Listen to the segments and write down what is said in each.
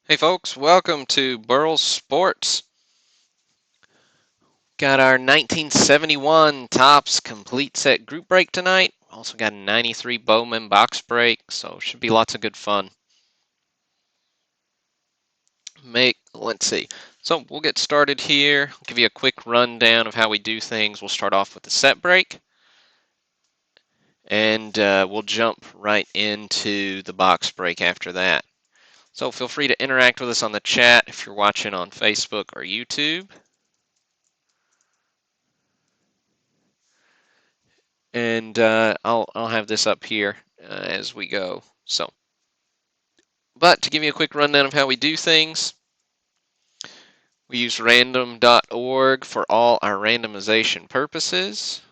Hey folks, welcome to BurlsSports. Got our 1971 Topps complete set group break tonight. Also got a 93 Bowman box break, so should be lots of good fun. Let's see. So we'll get started here. I'll give you a quick rundown of how we do things. We'll start off with the set break, and we'll jump right into the box break after that. So feel free to interact with us on the chat if you're watching on Facebook or YouTube. And I'll have this up here as we go. But to give you a quick rundown of how we do things, we use random.org for all our randomization purposes.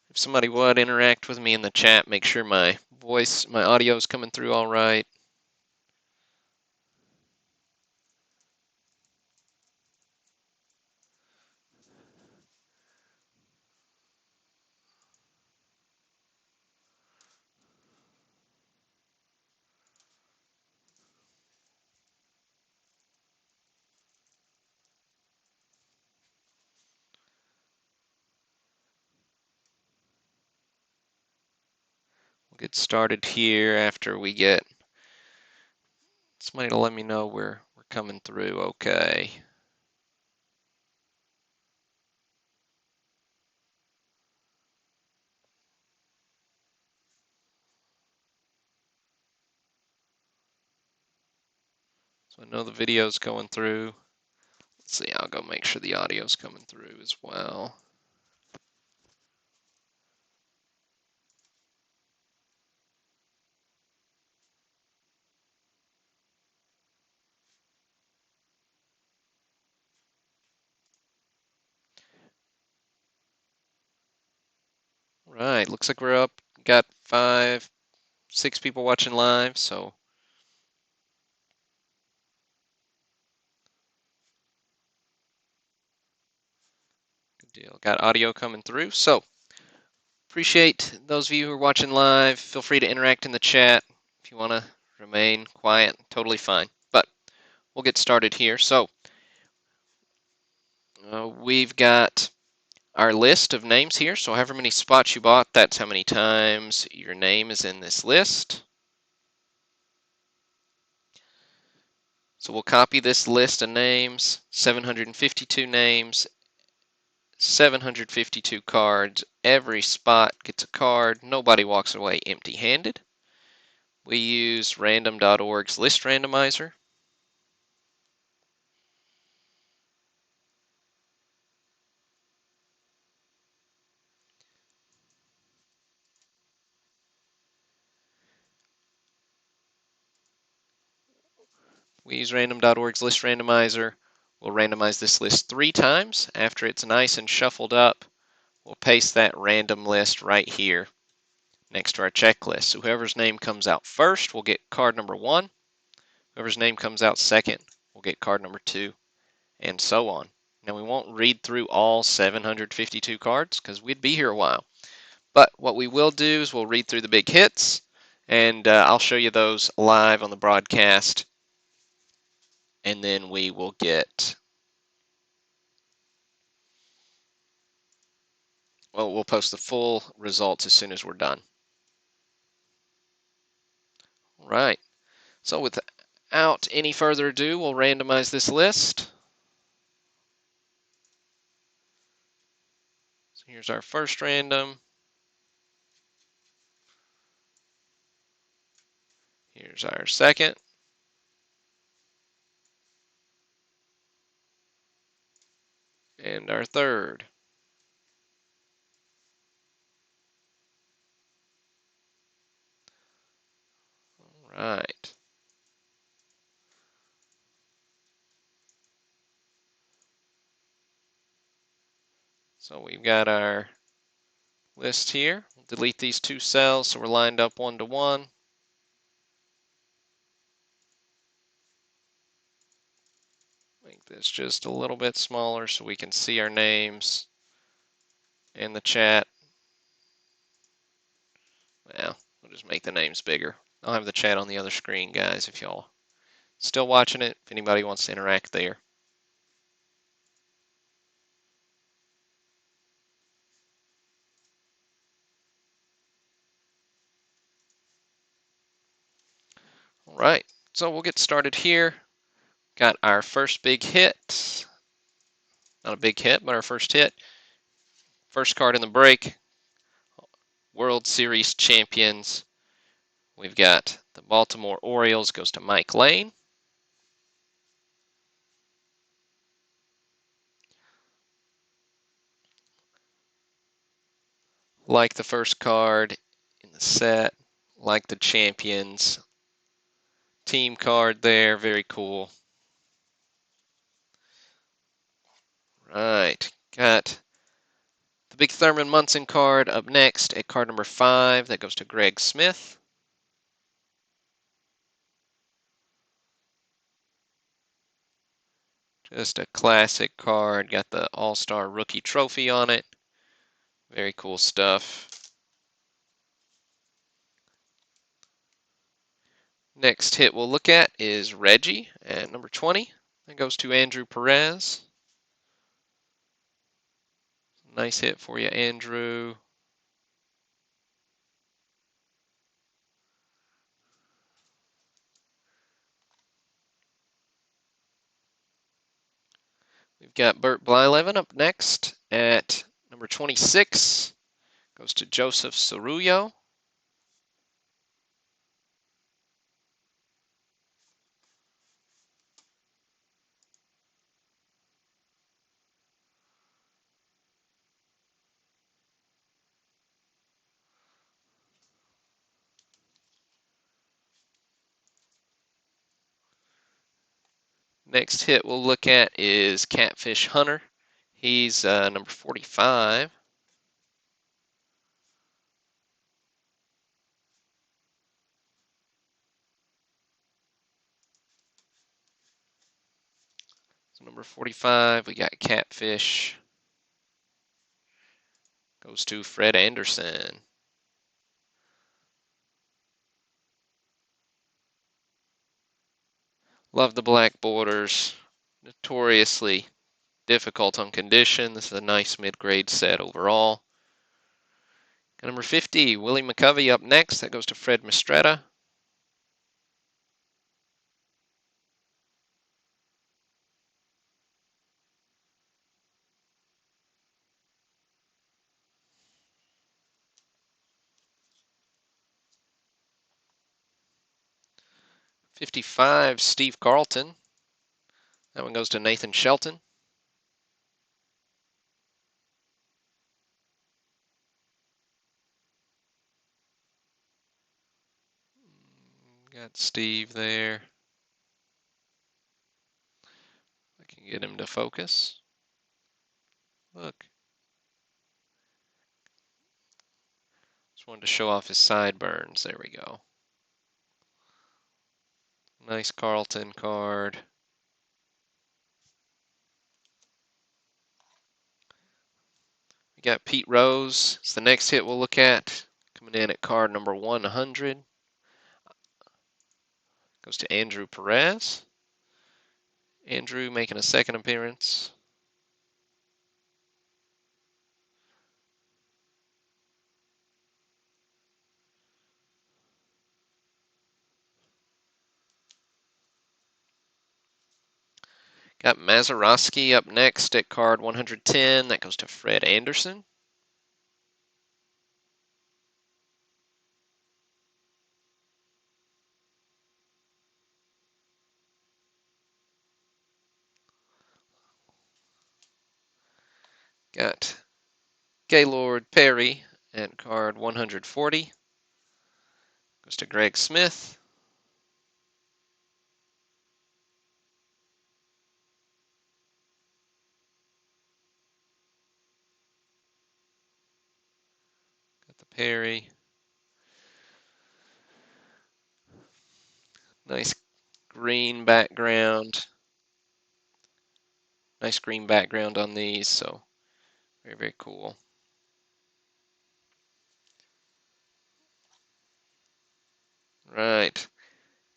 If somebody would interact with me in the chat, make sure my audio is coming through all right. We'll get started here after we get somebody to let me know we're coming through okay. So I know the video's going through. Let's see, I'll go make sure the audio's coming through as well. Right, looks like we're up. Got 6 people watching live, so good deal. Got audio coming through, so appreciate those of you who are watching live. Feel free to interact in the chat. If you want to remain quiet, totally fine. But we'll get started here. So we've got our list of names here. So however many spots you bought, that's how many times your name is in this list. So we'll copy this list of names, 752 names, 752 cards. Every spot gets a card. Nobody walks away empty-handed. We use random.org's list randomizer. We use random.org's list randomizer. We'll randomize this list 3 times. After it's nice and shuffled up, we'll paste that random list right here next to our checklist. So whoever's name comes out first will get card number 1. Whoever's name comes out second will get card number 2, and so on. Now we won't read through all 752 cards because we'd be here a while. But what we will do is we'll read through the big hits, and I'll show you those live on the broadcast, and then we will we'll post the full results as soon as we're done. All right, so without any further ado, we'll randomize this list. So here's our first random. Here's our second. And our third. All right. So we've got our list here. We'll delete these 2 cells so we're lined up 1 to 1. Make this just a little bit smaller so we can see our names in the chat. just make the names bigger. I'll have the chat on the other screen, guys, if y'all still watching it, if anybody wants to interact there. All right, so we'll get started here. Got our first big hit. Not a big hit, but our first hit. First card in the break. World Series champions. We've got the Baltimore Orioles, goes to Mike Lane. Like the first card in the set, like the champions team card there, very cool. Right, got the big Thurman Munson card up next at card number 5. That goes to Greg Smith. Just a classic card. Got the All-Star Rookie Trophy on it. Very cool stuff. Next hit we'll look at is Reggie at number 20. That goes to Andrew Perez. Nice hit for you, Andrew. We've got Bert Blyleven up next at number 26. Goes to Joseph Cerullo. Next hit we'll look at is Catfish Hunter. He's number 45. So number 45, we got Catfish. Goes to Fred Anderson. Love the black borders. Notoriously difficult on condition. This is a nice mid-grade set overall. Got number 50, Willie McCovey up next. That goes to Fred Mistretta. '55, Steve Carlton. That one goes to Nathan Shelton. Got Steve there. I can get him to focus. Look. Just wanted to show off his sideburns. There we go. Nice Carlton card. We got Pete Rose. It's the next hit we'll look at. Coming in at card number 100. Goes to Andrew Perez. Andrew making a second appearance. Got Mazeroski up next at card 110. That goes to Fred Anderson. Got Gaylord Perry at card 140. Goes to Greg Smith. Got the Perry. Nice green background. Nice green background on these, so very, very cool.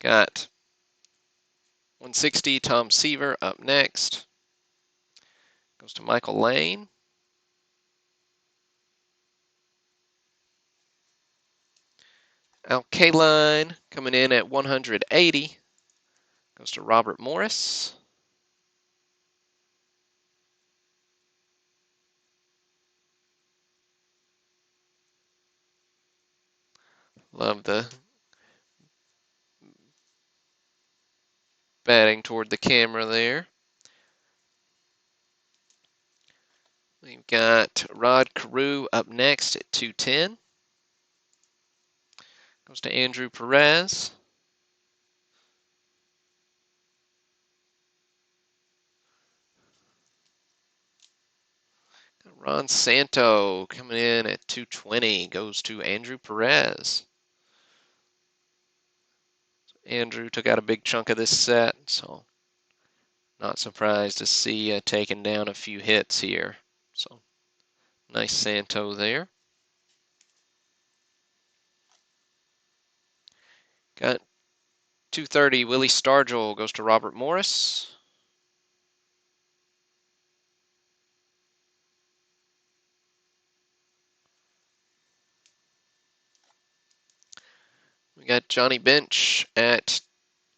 Got 160, Tom Seaver up next. Goes to Michael Lane. Al Kaline coming in at 180. Goes to Robert Morris. Love the batting toward the camera there. We've got Rod Carew up next at 210. Goes to Andrew Perez. Ron Santo coming in at 220. Goes to Andrew Perez. Andrew took out a big chunk of this set, so not surprised to see taking down a few hits here. So nice Santo there. Got 230, Willie Stargell goes to Robert Morris. We got Johnny Bench at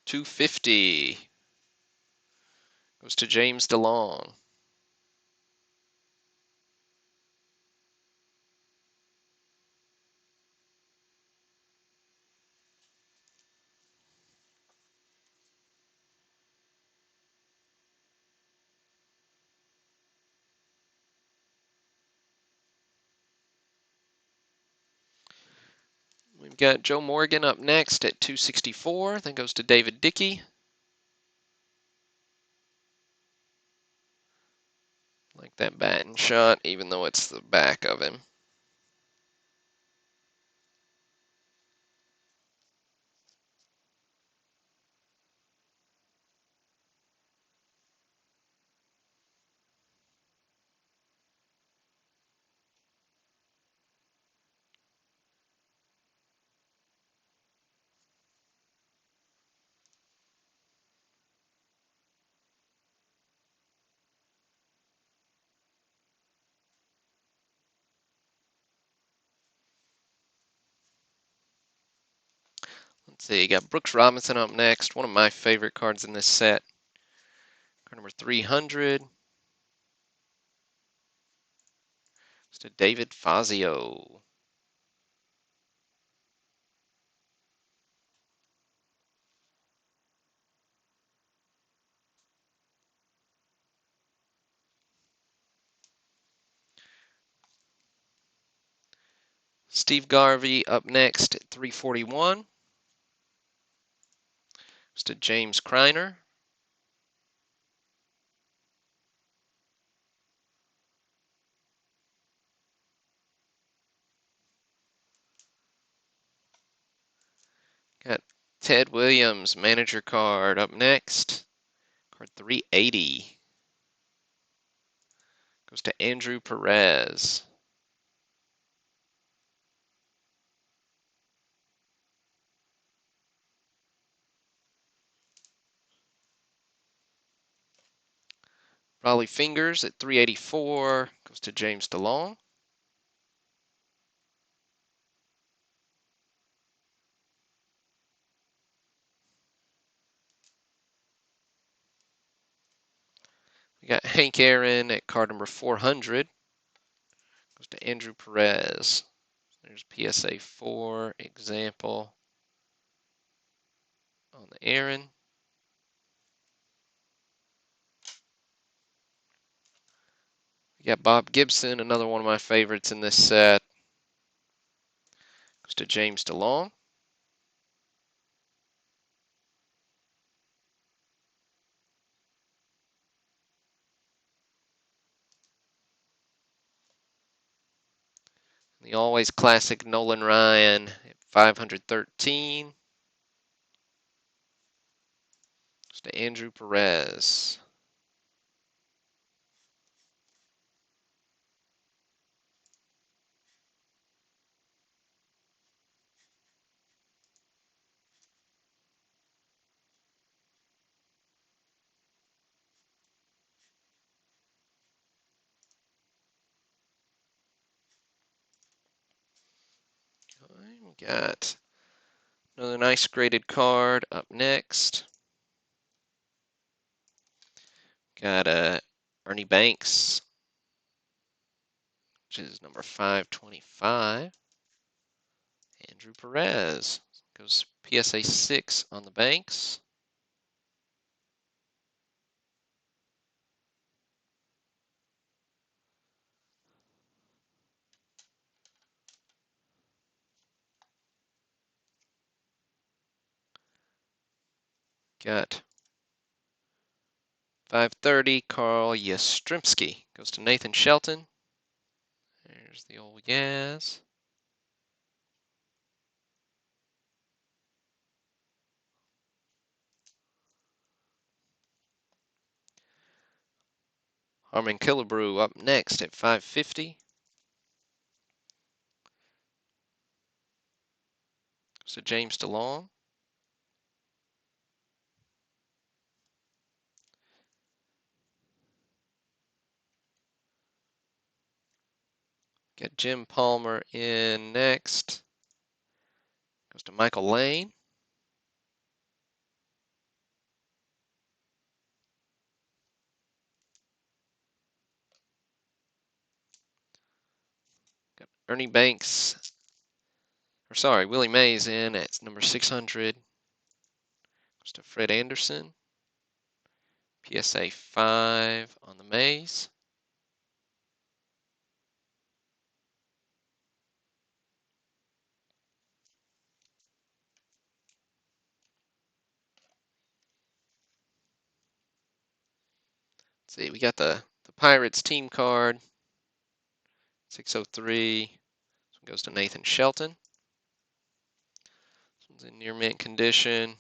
250. Goes to James DeLong. We've got Joe Morgan up next at 264. Then goes to David Dickey. Like that batting shot, even though it's the back of him. Let's see, you got Brooks Robinson up next. One of my favorite cards in this set. Card number 300. It's to David Fazio. Steve Garvey up next at 341. It's to James Kreiner. Got Ted Williams, manager card up next. Card 380. Goes to Andrew Perez. Raleigh Fingers at 384. Goes to James DeLong. We got Hank Aaron at card number 400. Goes to Andrew Perez. There's PSA 4 example on the Aaron. We got Bob Gibson, another one of my favorites in this set. Goes to James DeLong. The always classic Nolan Ryan at 513. Goes to Andrew Perez. We got another nice graded card up next. Got Ernie Banks, which is number 525. Andrew Perez goes PSA 6 on the Banks. Got 530, Carl Yastrzemski goes to Nathan Shelton. There's the old Yaz. Harmon Killebrew up next at 550. Goes to James DeLong. Got Jim Palmer in next. Goes to Michael Lane. Got Ernie Banks, or sorry, Willie Mays in at number 600. Goes to Fred Anderson. PSA 5 on the Mays. Let's see, we got the Pirates team card. 603. This one goes to Nathan Shelton. This one's in near mint condition.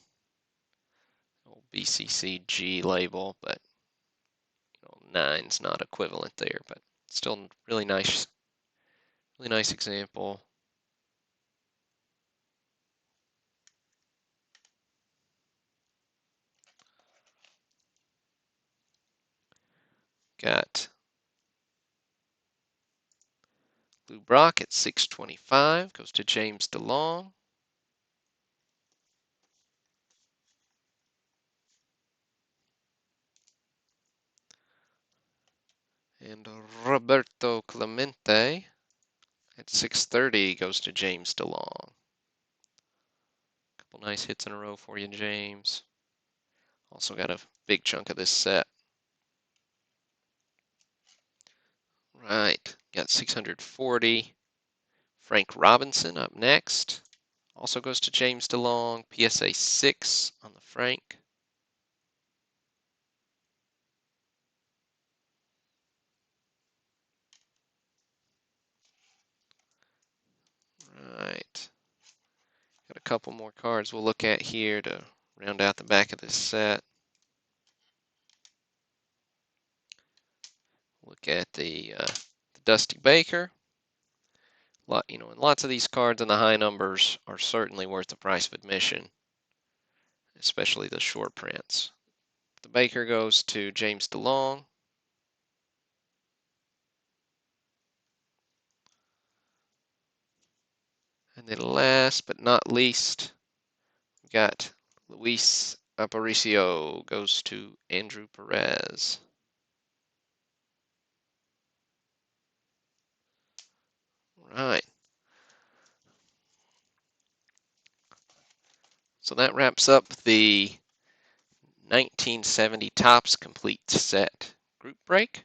Old BCCG label, but 9's not equivalent there, but still really nice example. Got Lou Brock at 625, goes to James DeLong. And Roberto Clemente at 630 goes to James DeLong. Couple nice hits in a row for you, James. Also got a big chunk of this set. Right, got 640. Frank Robinson up next. Also goes to James DeLong. PSA 6 on the Frank. Right. Got a couple more cards we'll look at here to round out the back of this set. Look at the Dusty Baker. And lots of these cards in the high numbers are certainly worth the price of admission, especially the short prints. The Baker goes to James DeLong. And then last but not least, we got Luis Aparicio goes to Andrew Perez. Right. So that wraps up the 1970 Topps Complete Set group break.